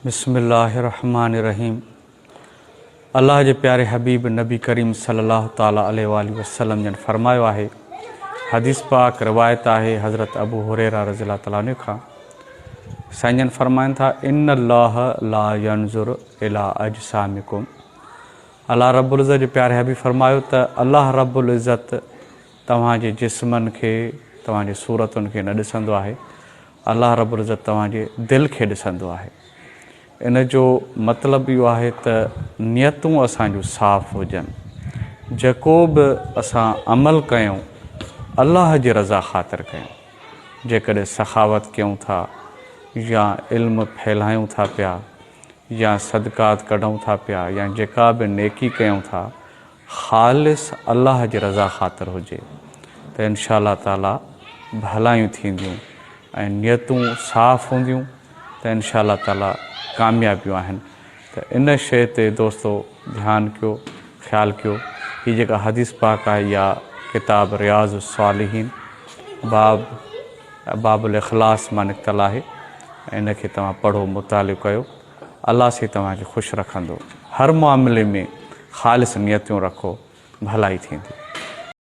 बिस्मिल्लाहिर्रहमानिर्रहीम। अल्लाह जे प्यारे हबीब नबी करीम सल्लल्लाहु ताला अलैहि वसल्लम जन फरमायो आहे। हदीस पाक रिवायत आहे हज़रत अबू हुरैरा रज़ियल्लाहु ताला अन्हु खां। साईं जन फरमाइनि था, इन्नल्लाह ला यंज़ुरु इला अजसामिकुम। अल्लाह रब्बुल इज़्ज़त जे प्यारे हबीब फरमायो त अल्लाह रब्बुल इज़्ज़त तव्हांजे जिस्मनि खे, तव्हांजे सूरतुनि खे न ॾिसंदो आहे। अल्लाह रब्बुल इज़्ज़त तव्हांजे दिलि खे ॾिसंदो आहे। इन जो मतिलबु इहो आहे त नियतूं असांजूं साफ़ हुजनि। जेको बि असां अमल कयूं अल्लाह जी रज़ा ख़ातिर कयूं। जेकॾहिं सखावत कयूं था या इल्मु फैलायूं था पिया या सदक़ात कढूं था पिया या जेका बि नेकी कयूं था ख़ालिस अल्लाह जी रज़ा ख़ातिर हुजे त इंशा अल्लाह ताला भलायूं थींदियूं ऐं नियतूं साफ़ हूंदियूं त इंशा अल्लाह ताला कामयाबियूं आहिनि। त इन शइ ते दोस्तो ध्यानु कयो, ख़्यालु कयो। हीअ जेका हदीस पाक आहे इहा किताब रियाज़ सालिहीन बाबुल इख़लास मां निकितल आहे। इन खे तव्हां पढ़ो, मुतालियो कयो। अल्लाह से तव्हांखे ख़ुशि रखंदो। हर मामले में ख़ालिस नियतूं रखो, भलाई थींदी।